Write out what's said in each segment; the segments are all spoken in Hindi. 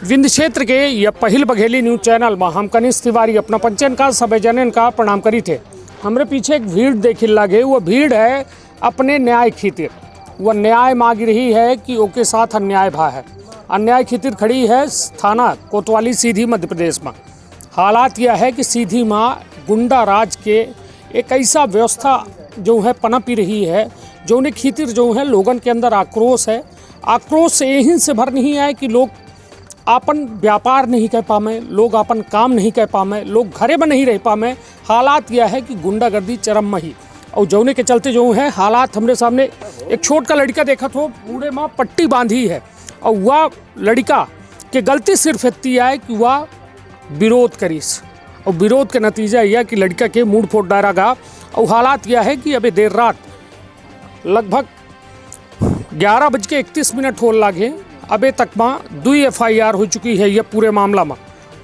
विंध्य क्षेत्र के यह पहिल बघेली न्यूज चैनल में हम कनिष्ठ तिवारी अपना पंचन का सभी जनन का प्रणाम करी थे। हमरे पीछे एक भीड़ देखिल लगे, वो भीड़ है अपने न्याय खातिर। वह न्याय मांग रही है कि ओके साथ अन्याय भा है। अन्याय खातिर खड़ी है थाना कोतवाली सीधी मध्य प्रदेश में। हालात यह है कि सीधी में गुंडा राज के एक ऐसा व्यवस्था जो है पनपी रही है, जो उन्हें खातिर जो है लोगन के अंदर आक्रोश है। आक्रोश यही से भर नहीं है कि लोग अपन व्यापार नहीं कर पामे, लोग अपन काम नहीं कर पामे, लोग घरे में नहीं रह पामे। हालात यह है कि गुंडागर्दी चरम में ही और जौने के चलते जो है हालात हमरे सामने एक छोट का लड़का देखा तो पूरे माँ पट्टी बांधी है और वह लड़का के गलती सिर्फ इतनी है कि वह विरोध करीस और विरोध के नतीजा यह कि लड़का के मुंह फोड़ डाला गा। और हालात यह है कि अभी देर रात लगभग 11:31 होल लागे अबे तक में 2 FIR हो चुकी है। यह पूरे मामला में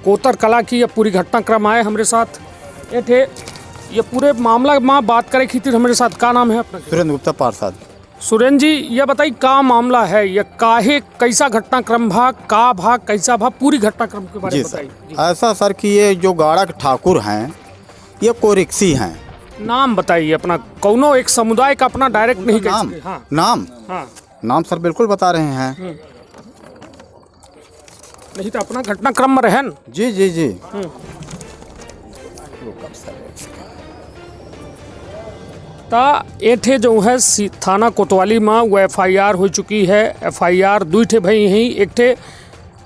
कोतर कला की यह पूरी घटनाक्रम आए हमारे साथ थे। ये पूरे मामला में बात करें खातिर हमारे साथ का नाम है अपना? सुरेंद्र गुप्ता पार्षद। सुरेंद्र जी, यह बताइए का मामला है, यह काहे कैसा घटनाक्रम भा कैसा भा, पूरी घटनाक्रम के बारे में बताइए। ऐसा सर कि ये जो गाड़ा के ठाकुर हैं ये कोरिक्सी हैं। नाम बताइए अपना, कौनो एक समुदाय का अपना डायरेक्ट नहीं कह सकते। हाँ। नाम सर बिल्कुल बता रहे हैं। नहीं तो अपना घटनाक्रम में रहन। जी। एठे जो है थाना कोतवाली में वो FIR हो चुकी है। FIR 2 ठे भई हैं। एक ठे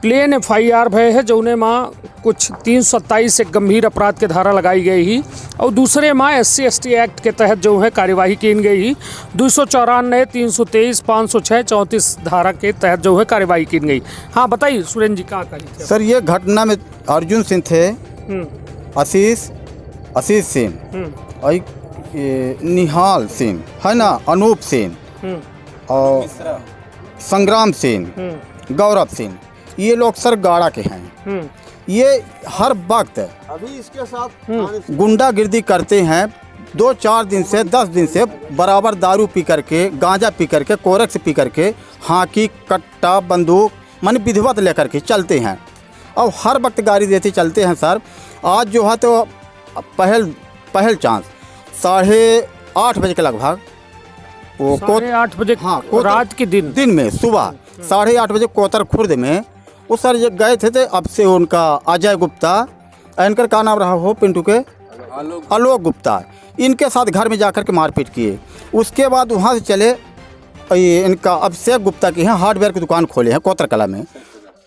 प्लेन FIR भय है जौने में कुछ 327 एक गंभीर अपराध के धारा लगाई गई ही और दूसरे में SC/ST एक्ट के तहत जो है कार्यवाही की गई ही। 294, 323, 506, 34 धारा के तहत जो है कार्यवाही की गई। हाँ बताइए सुरेंद्र जी क्या कही सर। ये घटना में अर्जुन सिंह थे, आशीष सिंह और निहाल सिंह है ना, अनूप सिंह और संग्राम सिंह, गौरव सिंह, ये लोग सर गाड़ा के हैं। ये हर वक्त अभी इसके साथ गुंडागिर्दी करते हैं। 2-4 दिन से 10 दिन से बराबर दारू पी करके, गांजा पी करके, कोरक्स पी करके, हाकी कट्टा बंदूक माने विधिवत लेकर के चलते हैं और हर वक्त गाड़ी देते चलते हैं सर। आज जो है तो पहल चांस 8:30 बजे के लगभग वो 8 बजे, हाँ, रात के दिन में सुबह 8:30 बजे कोतर खुर्द में वो सर गए थे। अब से उनका अजय गुप्ता, एंकर का नाम रहा हो पिंटू के, आलोक गुप्ता, इनके साथ घर में जाकर के मारपीट किए। उसके बाद वहाँ से चले इनका अभिषेक गुप्ता की यहाँ हार्डवेयर की दुकान खोले हैं कोतर कला में,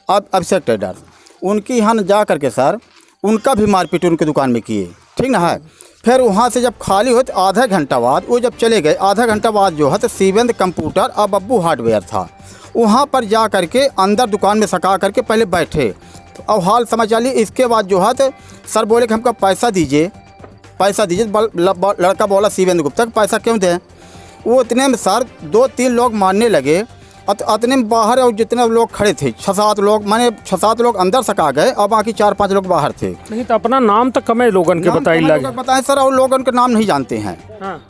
अब अभिषेक ट्रेडर्स, उनकी यहाँ जा करके सर उनका भी मारपीट उनकी दुकान में किए। ठीक ना है। फिर वहाँ से जब खाली हुए तो आधा घंटा बाद वो जब चले गए, आधा घंटा बाद जो है तो शिवेंद्र कंप्यूटर और बब्बू हार्डवेयर था, वहाँ पर जा करके अंदर दुकान में सका करके पहले बैठे और हाल समाचार लिए। इसके बाद जो है तो सर बोले कि हमको पैसा दीजिए। लड़का बोला शिवेंद्र गुप्ता पैसा क्यों दें। वो इतने में सर 2-3 लोग मारने लगे। इतने में बाहर और जितने लोग खड़े थे 6-7 लोग, माने 6-7 लोग अंदर सका गए और बाकी 4-5 लोग बाहर थे। नहीं तो अपना नाम तो कम लोगन के बताएं सर, और लोगन के नाम नहीं जानते हैं।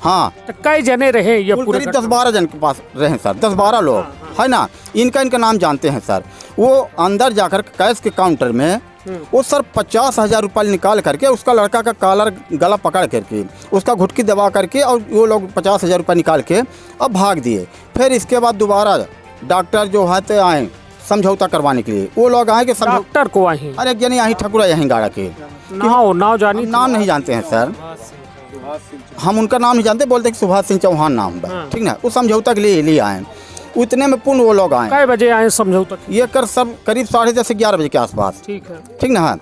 हाँ तो कई जने रहे ये पूरे 10-12 जन के पास रहे सर, 10-12 लोग है ना। इनका नाम जानते हैं सर। वो अंदर जाकर कैश के काउंटर में वो सर 50,000 रुपये निकाल करके उसका लड़का का कॉलर गला पकड़ करके उसका घुटकी दबा करके और वो लोग 50,000 रुपये निकाल के अब भाग दिए। फिर इसके बाद दोबारा डॉक्टर जो है तो आए समझौता करवाने के लिए। वो लोग आए कि डॉक्टर को आए, अरे यानी यहाँ ठकुरा यहीं गाड़ा के नाम नहीं जानते हैं सर, हम उनका नाम नहीं जानते, बोलते कि सुभाष सिंह चौहान नाम है। ठीक ना। वो समझौता के लिए आए। उतने में पुनः वो लोग आए। कितने बजे आए समझौता? ये कर सब करीब 10:30 से 11 बजे के आसपास। ठीक है। ठीक ना है।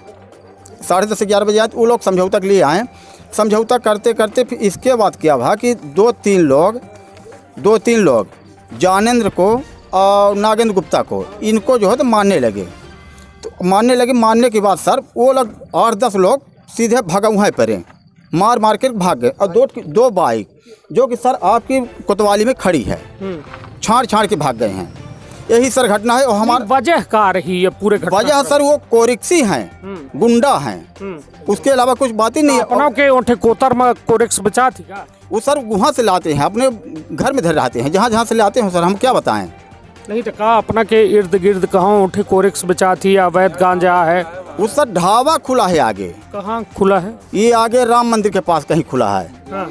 10:30 से 11 बजे आए वो लोग समझौता के लिए आए। समझौता करते करते फिर इसके बाद क्या हुआ कि 2-3 लोग ज्ञानेंद्र को और नागेंद्र गुप्ता को, इनको जो है तो मारने लगे। मारने के बाद सर वो लोग 8-10 लोग सीधे भगवाएँ पड़े, मार के भाग गए। और 2 बाइक जो कि सर आपकी कोतवाली में खड़ी है, छाड़ के भाग गए हैं। यही सर घटना है। और हमारी वजह क्या रही है पूरे घटना? वजह सर वो कोरिक्सी हैं, गुंडा हैं, उसके अलावा कुछ बात ही नहीं। अपनों के ओठे कोतर में कोरिक्स बचा थी क्या? वो सर वहाँ से लाते हैं, अपने घर में धर रहते हैं, जहाँ से लाते हैं सर हम क्या बताएं। नहीं तो कहा अपना के इर्द गिर्द कहाँ उठे कोरेक्स बेचा थी, अवैध गांजा है, उस सर ढाबा खुला है आगे, कहाँ खुला है? ये आगे राम मंदिर के पास कहीं खुला है, राम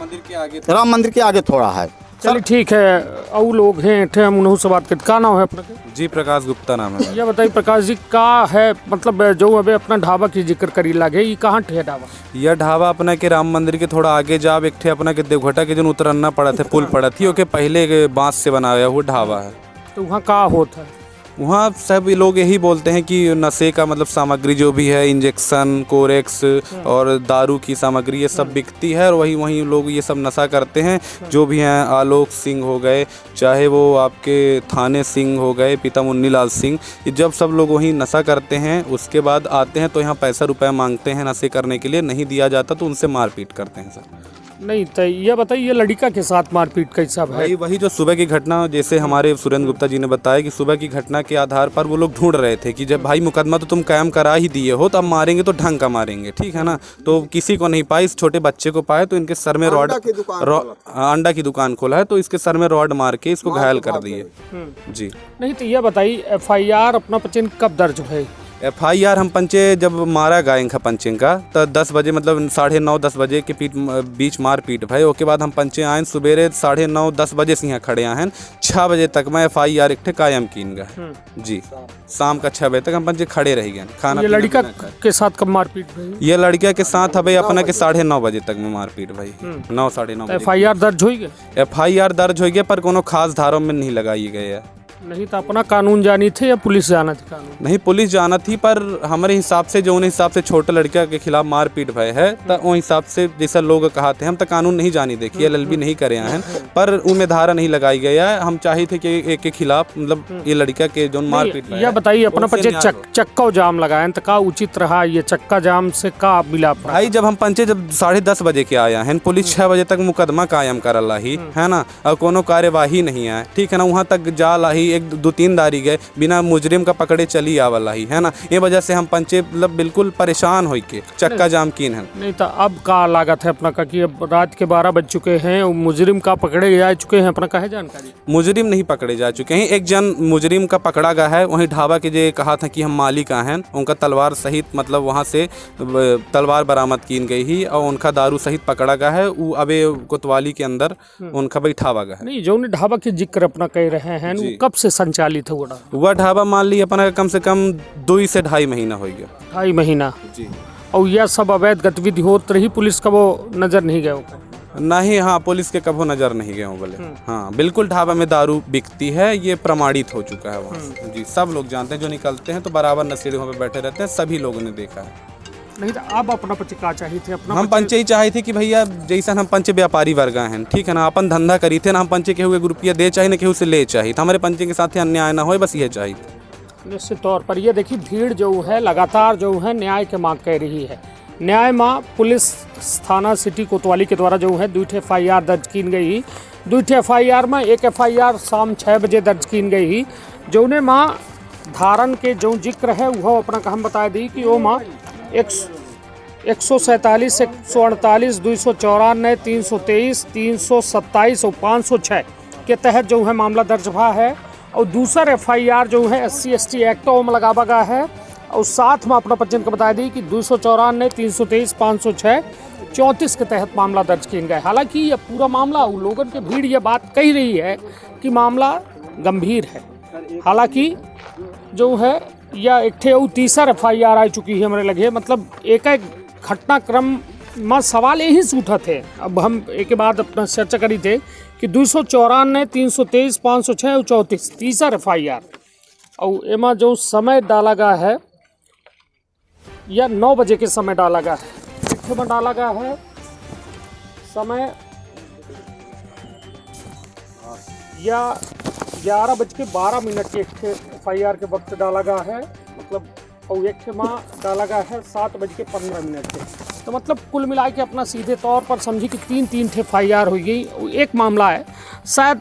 मंदिर के आगे थोड़ा है। चलिए ठीक है, और लोग हैं थे, हम उन्हों से बात करते। का नाम है अपना के? जी प्रकाश गुप्ता नाम है। ये बताइए प्रकाश जी, का है मतलब जो अबे अपना ढाबा की जिक्र करी लागे, ये कहाँ ठे ढाबा? यह ढाबा अपना के राम मंदिर के थोड़ा आगे जाब एक ठे अपना के देवघटा के जो उतरना पड़ा था, पुल पड़ा थी, ओके पहले के बांस से बनाया हुआ ढाबा है। तो वहाँ का होता है? वहाँ सब लोग यही बोलते हैं कि नशे का मतलब सामग्री जो भी है, इंजेक्शन, कोरेक्स और दारू की सामग्री, ये सब बिकती है और वही लोग ये सब नशा करते हैं। जो भी हैं, आलोक सिंह हो गए, चाहे वो आपके थाने सिंह हो गए, पिता मुन्नी लाल सिंह, ये जब सब लोग वहीं नशा करते हैं उसके बाद आते हैं तो यहाँ पैसा रुपया मांगते हैं नशे करने के लिए, नहीं दिया जाता तो उनसे मारपीट करते हैं सर। नहीं तो ये बताइए, ये लड़का के साथ मारपीट कैसा है? वही जो सुबह की घटना, जैसे हमारे सुरेंद्र गुप्ता जी ने बताया कि सुबह की घटना के आधार पर वो लोग ढूंढ रहे थे कि जब भाई मुकदमा तो तुम कायम करा ही दिए हो, तो अब मारेंगे तो ढंग का मारेंगे, ठीक है ना। तो किसी को नहीं पाए, इस छोटे बच्चे को पाए तो इनके सर में अंडा की दुकान खोला है, तो इसके सर में रॉड मार के इसको घायल कर दिए। जी नहीं तो ये बताइए, FIR अपना पचन कब दर्ज है? FIR हम पंचे जब मारा गायंग का पंचिंग का, तो 10 बजे मतलब 9:30-10 बजे के बीच मार पीट भाई। उसके बाद हम पंचे आए सवेरे 9:30-10 बजे से यहाँ खड़े हैं, 6 बजे तक मैं FIR एक कायम कीन गए जी। शाम का 6 बजे तक हम पंचे खड़े रह गए खाना। ये लड़का के साथ कब मारपीट भाई? ये लड़किया के साथ है भाई अपना के 9:30 बजे तक में मारपीट भाई, 9 साढ़े 9 बजे। FIR दर्ज हो गया? FIR दर्ज हो गया पर कोनो खास धारों में नहीं लगाई गई है। नहीं तो अपना कानून जानी थे या पुलिस जाना थी? कानून नहीं, पुलिस जाना थी, पर हमारे हिसाब से जो उन हिसाब से छोटे लड़किया के खिलाफ मारपीट भय है, तो उन हिसाब से जैसा लोग कहते हैं, हम तो कानून नहीं जानी देखी, LLB नहीं करे हैं, पर उनमें धारा नहीं लगाई गई है। हम चाहे थे कि एक के खिलाफ मतलब ये लड़किया के जो मारपीट। यह बताइए अपना पचे चक्का जाम लगाए तो का उचित रहा? ये चक्का जाम से का मिला भाई? जब हम पंचे जब 10:30 बजे के आया हैं, पुलिस 6 बजे तक मुकदमा कायम करला ही है ना, और कोनो कार्यवाही नहीं है, ठीक है ना। वहाँ तक जा ला ही 1-2-3 दारी गए, बिना मुजरिम का पकड़े चली आवला ही है ना। ये वजह से हम पंचे मतलब बिल्कुल परेशान हो के चक्का जाम कीन है। नहीं तो अब का लागत है अपना का कि अब रात के 12 बज चुके हैं, मुजरिम का पकड़े जा चुके हैं, अपना का है जानकारी? मुजरिम नहीं पकड़े जा चुके हैं, एक जन मुजरिम का पकड़ा गया है। वहीं ढाबा के जो कहा था कि हम मालिक हैं, उनका तलवार सहित मतलब वहाँ से तलवार बरामद की गई ही और उनका दारू सहित पकड़ा गया है। वो अबे कोतवाली के अंदर उनका बैठावा गया है। नहीं, जो ढाबा के जिक्र अपना कह रहे हैं, वो कब से संचालित है? वह ढाबा मान ली अपना कम से कम 2 से 2.5 महीना हो गया। 2.5 महीना जी। और यह सब अवैध गतिविधि होती रही, पुलिस का वो नजर नहीं गया? नहीं, हाँ, पुलिस के कभी नजर नहीं गए बोले। हाँ बिल्कुल, ढाबा में दारू बिकती है, ये प्रमाणित हो चुका है वहाँ जी। सब लोग जानते हैं, जो निकलते हैं तो बराबर नशेड़ी वहाँ पे बैठे रहते हैं, सभी लोगों ने देखा है। नहीं तो अब अपना पचे का चाहिए थे? अपना हम पंचे ही चाहे थे कि भैया जैसा हम पंचे व्यापारी वर्ग हैं, ठीक है ना, अपन धंधा करी थे ना, हम पंचे के हुए रुपया दे चाहिए ना केहू से ले चाहिए, तो हमारे पंचे के साथ अन्याय ना हो, बस ये चाहिए। निश्चित तौर पर ये देखिए, भीड़ जो है लगातार जो है न्याय के मांग कर रही है। न्याय माँ पुलिस थाना सिटी कोतवाली के द्वारा जो है 2 FIR दर्ज की गई। 2 FIR में एक FIR शाम 6 बजे दर्ज की गई, जो ने माँ धारण के जो जिक्र है वह अपना हम बता दी कि वो माँ 147, 148, 294, 323, 327 और 506 के तहत जो है मामला दर्ज हुआ है। और दूसरा FIR जो है SC/ST एक्ट में लगावा गया है। और साथ में अपना पचन को बता दी कि 294, 323, 506, 34 के तहत मामला दर्ज किया गया। हालांकि यह पूरा मामला लोगों की भीड़ ये बात कह रही है कि मामला गंभीर है। हालांकि जो है या एक तीसरा FIR आ चुकी है हमारे लगे, मतलब एक घटनाक्रम में सवाल यही से उठा थे। अब हम एक के बाद अपना चर्चा करी थे कि 294, 323, 506 और 34 तीसरा FIR। और एमा जो समय डाला गया है या 9 बजे के समय डाला गया है, एक में डाला गया है समय या 11:12 के FIR के वक्त डाला गया है, मतलब और एक माँ डाला गया है 7:15 के। तो मतलब कुल मिला के अपना सीधे तौर पर समझी कि 3 FIR हो गई। एक मामला है शायद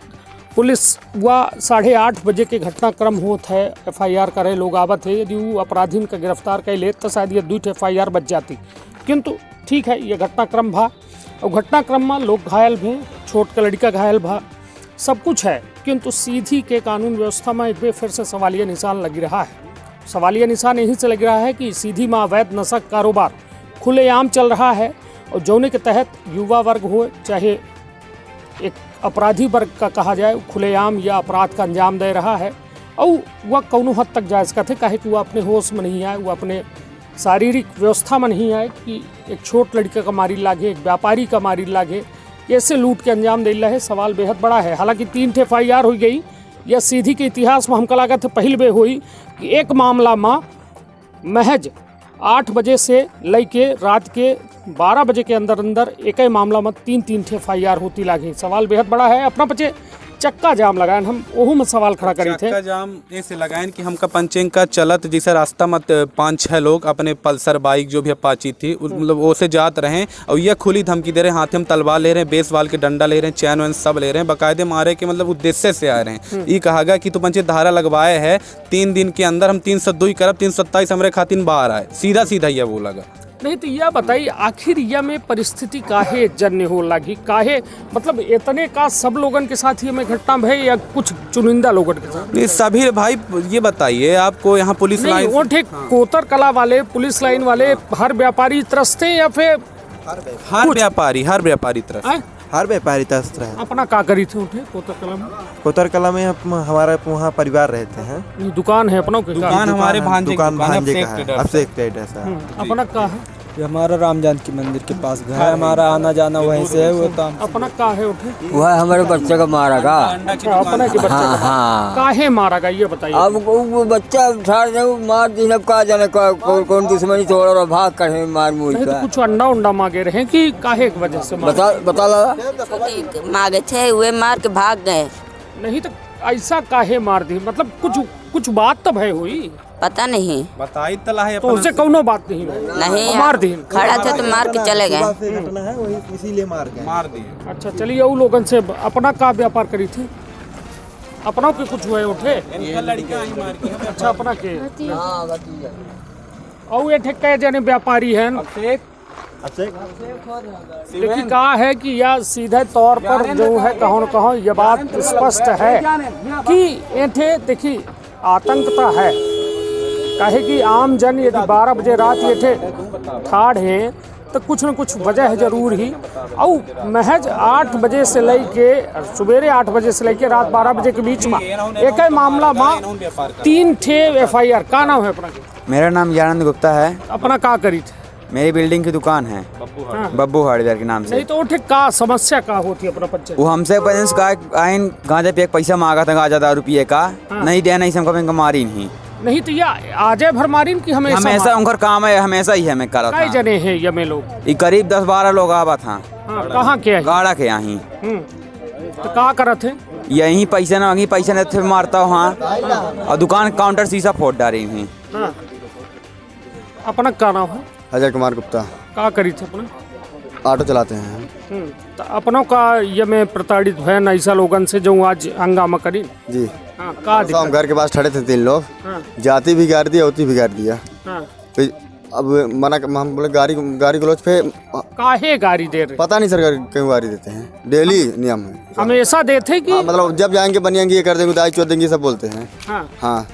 पुलिस वह 8:30 बजे के घटनाक्रम होता है, FIR करे लोग आवत है, यदि वो अपराधीन का गिरफ्तार कर ले तो शायद ये 2 FIR बच जाती। किंतु ठीक है, ये घटनाक्रम भा और घटनाक्रम में लोग घायल भी, छोट का लड़का घायल भा, सब कुछ है। किंतु सीधी के कानून व्यवस्था में एक बार फिर से सवालिया निशान लग रहा है। सवालिया निशान यहीं से लग रहा है कि सीधी में अवैध नशा कारोबार खुलेआम चल रहा है और जौने के तहत युवा वर्ग हो चाहे एक अपराधी वर्ग का कहा जाए खुलेआम या अपराध का अंजाम दे रहा है और वह कौनो हद तक जायज़ का थे काहे कि वह अपने होश में नहीं आए, वह अपने शारीरिक व्यवस्था में नहीं आए कि एक छोट लड़के का मारी लागे, एक व्यापारी का मारी लागे, ऐसे लूट के अंजाम दे रहा है। सवाल बेहद बड़ा है। हालांकि 3 FIR हो गई, यह सीधी के इतिहास में हमको लगा था पहले बे हुई कि एक मामला में महज 8 बजे से लेके रात के 12 बजे के अंदर अंदर एक ही मामला में 3 FIR होती लागी। सवाल बेहद बड़ा है। अपना बच्चे चक्का जाम लगाए, हम ओहू में सवाल खड़ा करी थे। चक्का जाम ऐसे लगाए कि हमका पंचेंग का चलत जैसे रास्ता मत 5-6 लोग अपने पल्सर बाइक जो भी अपाची थी मतलब वो से जात रहे और यह खुली धमकी दे रहे हैं, हाथ में तलवार ले रहे हैं, बेसवाल के डंडा ले रहे हैं, चैन वैन सब ले रहे हैं, बाकायदे मारे के मतलब उद्देश्य से आ रहे हैं। ये कहा गया कि तू पंचे धारा लगवाए है 3 दिन के अंदर हम 302 करब 327 हमारे खातिर बाहर आए, सीधा सीधा यह वो लगा। नहीं तो यह बताइए आखिर यह में परिस्थिति काहे जन्य हो लगी, काहे मतलब इतने का सब लोगन के साथ ही में घटना भई या कुछ चुनिंदा लोगन के साथ? नहीं सभी भाई ये बताइए आपको यहाँ पुलिस लाइन वो ठीक कोतर कला वाले पुलिस लाइन वाले हर व्यापारी त्रस्त थे या फिर हर व्यापारी तरफ हर व्यापारी त्रस्त रहे। अपना का करी थे उठे कोतर कला में? कोतर कला में हमारा वहाँ परिवार रहते हैं। दुकान है अपना दुकान हमारे भांजे दुकान भांजे का है, अब से एक ट्रेड है सर। अपना का है? ये हमारा राम जानकी मंदिर के पास घर है, हमारा आना जाना वहीं से है। वो तो अपना का है उठे? वह हमारे बच्चे का मारा गा। अपना के बच्चे हाँ। काहे मारा गा ये बताइए। अब वो बच्चा मार दी, अब कहा जाने कौन दुश्मनी तोड़ और भाग कर मार मूल नहीं तो का। कुछ अंडा उंडा मांगे रहे कि काहे की वजह से बता ला मांगे थे वे मार के भाग गए। नहीं तो ऐसा काहे मार दी, मतलब कुछ बात तो भय हुई पता नहीं बताई तला है तो उससे कौनो बात नहीं है। नहीं मार दी खड़ा थे तो मार के चले गए। घटना है वही इसीलिए मार दिए। अच्छा चलिए वो लोगन से अपना का व्यापार करी थी, अपनों के कुछ हुए उठे? अच्छा अपना के और ये ठेके जने व्यापारी हैं देखिए कहा है कि यह सीधे तौर पर जो है कहो न कहो ये बात स्पष्ट है कि ये देखिए आतंकता है कहे कि आम जन यदि 12 बजे रात ये थे ठाड़ हैं तो कुछ न कुछ वजह जरूर ही। और महज 8 बजे से लेके सवेरे 8 बजे से लेके रात 12 बजे के बीच में एक ही मामला में 3 FIR। का नाम है अपना? मेरा नाम ज्ञानंद गुप्ता है। अपना का करी थे? मेरी बिल्डिंग की दुकान है बब्बू हार्डवेयर के नाम से। नहीं तो ठीक का समस्या का होती है अपना पंचायत? वो हमसे आइन गांजा पे एक पैसा मांगा था, गांजा 10 रुपये का नहीं दिया, नहीं हमको मारी नहीं तो यह आजे भर मारीन की हमेशा उनका काम है, हमेशा ही हमें करा था। जने हैं ये में लोग? ये करीब 10-12 लोग आवा था। कहाँ के? गाड़ा के यहाँ। तो का करत है? यही पैसा ना वहीं पैसा नहीं मारता वहाँ और दुकान काउंटर शीशा फोड़ डाली थी। अपना का नाम है? अजय कुमार गुप्ता। का करी थे अपना? ऑटो चलाते हैं। तो अपनों का ये में प्रताड़ित है न ऐसा लोगन से जो आज हंगामा करी जी। हाँ, का हम घर के पास खड़े थे 3 लोग। हाँ। जाती भी गाड़ दिया होती भी गाड़ दिया। हाँ। तो अब मना हम बोले गाड़ी गलोच पे काहे गाड़ी दे रहे? पता नहीं सर क्यों गाड़ी देते हैं, डेली नियम है। हमेशा देते कि मतलब जब जाएंगे बनिएंगे ये कर देंगे दाई चोर देंगे सब बोलते हैं। हाँ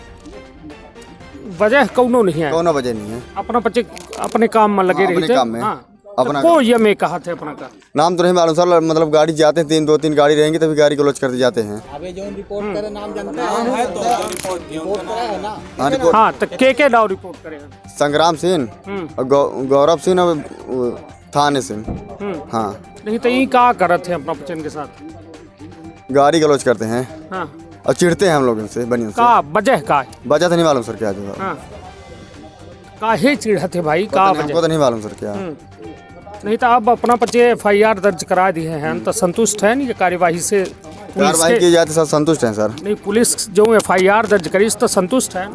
वजह कौनो नहीं है, कौनो वजह नहीं है। अपना बच्चे अपने काम में लगे अपने रहते। काम में अपना को ये में कहा थे अपना का नाम तो नहीं मालूम सर, मतलब गाड़ी जाते हैं 2-3 गाड़ी रहेंगे तभी गाड़ी गलोच करते जाते हैं। हाँ तो के डाउ रिपोर्ट करेगा? संग्राम सिंह और गौरव सिंह और थाने सिंह। हाँ नहीं तो ये का करत है अपना बच्चन के साथ? गाड़ी गलोच करते हैं हाँ और चिढ़ते हैं हम लोग इनसे बनियों से। का वजह का? वजह तो नहीं मालूम सर क्या जो। हाँ काहे चिढ़ते भाई का वजह? हमको तो नहीं मालूम सर क्या। नहीं तो अब अपना बच्चे FIR दर्ज करा दिए हैं तो संतुष्ट है नहीं ये कार्यवाही से? कार्रवाई की जाए तो सर संतुष्ट हैं सर। नहीं पुलिस जो FIR दर्ज करी तो संतुष्ट है?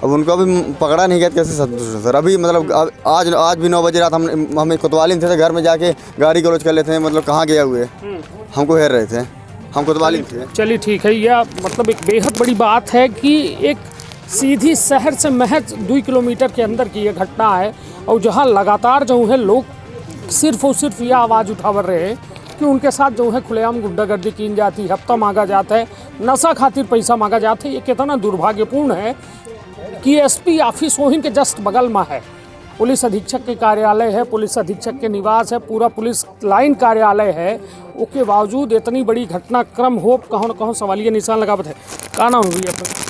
अब उनको अभी पकड़ा नहीं गया कैसे संतुष्ट है सर? अभी मतलब आज भी 9 बजे रात हम कोतवाली थे घर में जाके गाड़ी गलोच कर लेते हैं, मतलब कहाँ गया हुए हमको हेर रहे थे, हम कोतवाली थे। चलिए ठीक है, यह मतलब एक बेहद बड़ी बात है कि एक सीधी शहर से महज 2 किलोमीटर के अंदर की यह घटना है और जहां लगातार जो है लोग सिर्फ और सिर्फ यह आवाज़ उठावर रहे हैं कि उनके साथ जो है खुलेआम गुंडागर्दी की जाती है, हफ्ता मांगा जाता है, नशा खातिर पैसा मांगा जाता है। ये कितना दुर्भाग्यपूर्ण है कि एसपी ऑफिस वहीं के जस्ट बगल में है, पुलिस अधीक्षक के कार्यालय है, पुलिस अधीक्षक के निवास है, पूरा पुलिस लाइन कार्यालय है, उसके बावजूद इतनी बड़ी घटनाक्रम हो कहों न कहों सवालिया निशान लगावत है। का नाम हुई अपना?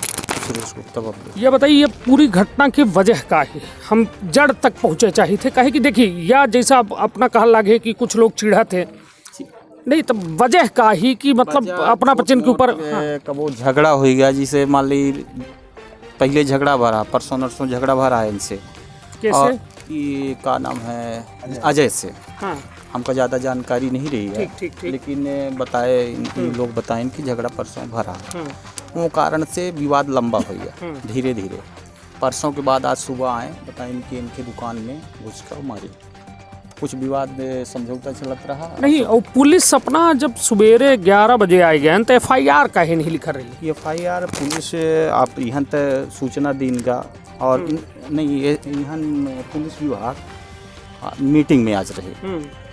ये बताइए, ये पूरी घटना की वजह का है, हम जड़ तक पहुँचे चाहिए थे, कहे कि देखिए या जैसा अपना कहा लगे कि कुछ लोग चिढ़ा थे, नहीं तो वजह का ही कि मतलब अपना बच्चन के ऊपर कबो झगड़ा हो गया, जिसे मान ली पहले झगड़ा भरा, परसों नरसों झगड़ा भरा है इनसे। कैसे? ये का नाम है अजय से। हाँ, हमको ज़्यादा जानकारी नहीं रही है, ठीक। लेकिन बताए इनकी लोग बताएं कि झगड़ा परसों भरा, वो कारण से विवाद लंबा हो गया धीरे धीरे। परसों के बाद आज सुबह आए, बताएं कि इनकी दुकान में घुसकर मारी, कुछ विवाद समझौता चलत रहा। नहीं, और पुलिस अपना जब सवेरे 11 बजे आए गए तो FIR काहे नहीं लिखा रही? FIR पुलिस आप यहाँ तक सूचना दीनगा और नहीं यहाँ पुलिस विभाग मीटिंग में आज रहे,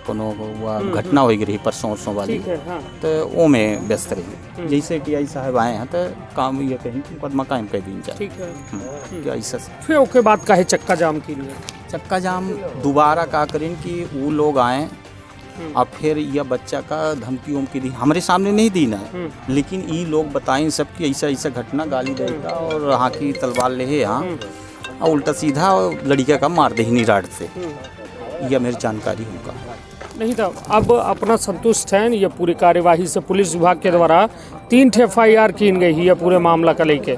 कोनो घटना हो रही परसों वाली, तो वो में व्यस्त रही। जैसे कि आई साहब आए हैं तो काम ये कहीं मुकदमा कायम कर दी जाए। ठीक है, क्या ऐसा फिर उसके बाद काहे चक्का जाम की? चक्का जाम दोबारा का करें कि वो लोग आए और फिर यह बच्चा का धमकी उमकी दी, हमारे सामने नहीं दी ना, लेकिन ये लोग बताएं सबकी ऐसा ऐसा घटना, गाली देगा और हाँ की तलवार ले यहाँ और उल्टा सीधा लड़किया का मार दे ही राड से, यह मेरी जानकारी होगा। नहीं तो अब अपना संतुष्ट हैं ये पूरी कार्यवाही से? पुलिस विभाग के द्वारा 3 FIR की गई है पूरे मामला का लेके,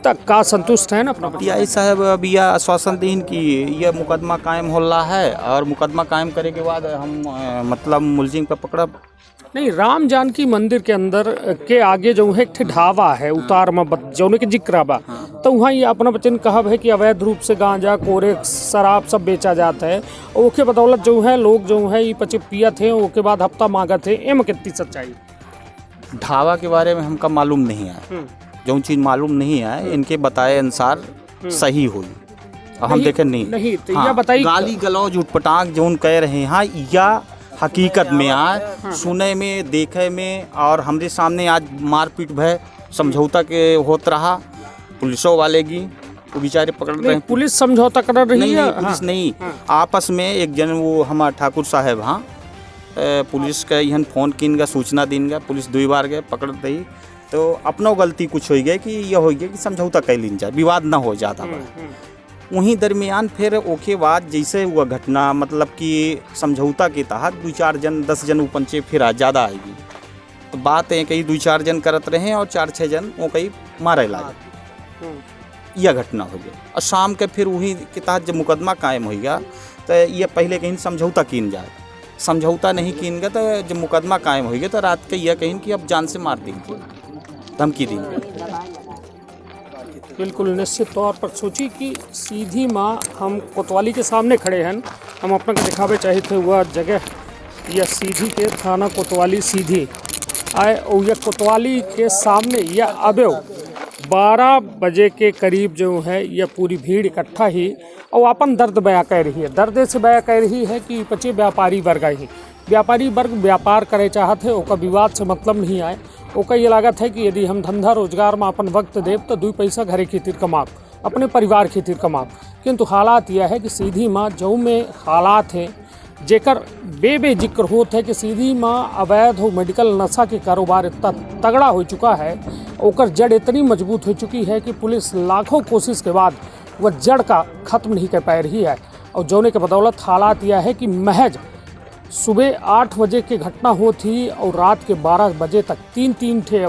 तक का संतुष्ट है ना अपना? टीआई साहब अब यह आश्वासन दीन कि यह मुकदमा कायम हो रहा है और मुकदमा कायम करे के बाद हम मतलब मुलजिम का पकड़ा। नहीं, राम जानकी मंदिर के अंदर के आगे जो है एक ढाबा है उतार में जौने के जिक्र बा, तो वहाँ ये अपना बच्चन कहब है कि अवैध रूप से गांजा, कोरेक्स, शराब सब बेचा जाता है, और उसके बदौलत जो है लोग जो है ये पचे पिया थे, उसके बाद हफ्ता मांगा थे। एम कितनी सच्चाई? ढाबा के बारे में हमका मालूम नहीं है, जो चीज़ मालूम नहीं है इनके बताए अनुसार सही हुई, हम देखे नहीं तो यह बताइए, गाली गलौज उठपटांग जो कह रहे हैं या हकीकत में आए सुने में देखे में, और हमरे सामने आज मारपीट भय समझौता के होत रहा, पुलिसों वाले की वो बेचारे पकड़ रहे हैं। पुलिस समझौता कर रही है? पुलिस नहीं, आपस में एक जन वो हमारे ठाकुर साहब पुलिस का यहाँ फ़ोन किनगा सूचना दीनगा, पुलिस 2 बार गए पकड़ दी, तो अपना गलती कुछ हो गया कि यह हो गया कि समझौता कर लीन जाए, विवाद ना हो ज़्यादा। वहीं दरमियान फिर ओके बाद जैसे हुआ घटना, मतलब कि समझौता के तहत 2-4 जन 10 जन ऊपंचे फिर ज़्यादा आएगी, तो बात है कहीं 2-4 जन करत रहे और 4-6 जन वो कहीं मारे लागे, यह घटना हो गई। और शाम के फिर वही के तहत जब मुकदमा कायम हो गया तो ये पहले कहीं समझौता कीन जाए, समझौता नहीं कीन गया तो जब मुकदमा कायम हो गया तो रात के यह कहीं कि अब जान से मार देंगे, धमकी देंगे। बिल्कुल निश्चित तौर पर सोची कि सीधी माँ, हम कोतवाली के सामने खड़े हैं, हम अपना के दिखावे चाहे थे वह जगह या सीधी के थाना कोतवाली सीधी आए, और यह कोतवाली के सामने यह अबे 12 बजे के करीब जो है यह पूरी भीड़ इकट्ठा ही और अपन दर्द बयां कर रही है, दर्द से बयां कर रही है कि पचे व्यापारी वर्ग ही, व्यापारी वर्ग व्यापार करे चाहते हैं, ओका विवाद से मतलब नहीं आए, ओका ये लागत है कि यदि हम धंधा रोजगार में अपन वक्त देव तो 2 पैसा घरे खातिर कमाब, अपने परिवार खातिर कमाब, किंतु हालात यह है कि सीधी माँ जो में हालात है जेकर बेजिक्र होत है कि सीधी माँ अवैध हो मेडिकल नशा के कारोबार इतना तगड़ा हो चुका है, ओकर जड़ इतनी मजबूत हो चुकी है कि पुलिस लाखों कोशिश के बाद वह जड़ का ख़त्म नहीं कर पा रही है, और जोने के बदौलत हालात यह है कि महज सुबह 8 बजे की घटना हो थी और रात के 12 बजे तक 3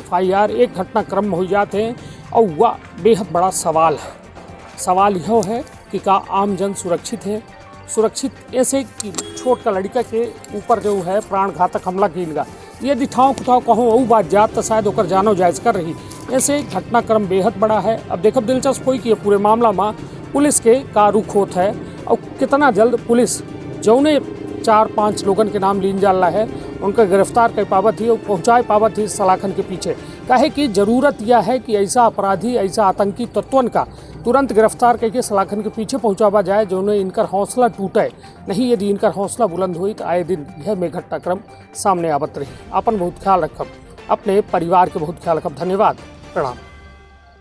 FIR एक घटनाक्रम हो जाते हैं, और वह बेहद बड़ा सवाल है। सवाल यह है कि क्या आम जन सुरक्षित है? सुरक्षित ऐसे कि छोट का लड़का के ऊपर जो है प्राण घातक हमला कीनगा, यदि ठाव कहूँ वो बात जात तो शायद होकर जानो जायज़ कर रही, ऐसे घटनाक्रम बेहद बड़ा है। अब देखब दिलचस्प हुई कि ये पूरे मामला में पुलिस के का रुख होता है और कितना जल्द पुलिस जौने 4-5 लोगन के नाम लीन जा रहा है उनका गिरफ्तार कर पावत थी और पहुँचाए पावत थी सलाखन के पीछे। कहे कि जरूरत यह है कि ऐसा अपराधी, ऐसा आतंकी तत्वन का तुरंत गिरफ्तार करके सलाखन के पीछे पहुंचावा जाए जो उन्हें इनकर हौसला टूटे नहीं। यदि इनकर हौसला बुलंद हुई तो आए दिन यह में घटनाक्रम सामने आवत रही। अपन बहुत ख्याल रखब, अपने परिवार के बहुत ख्याल रखब। धन्यवाद, प्रणाम।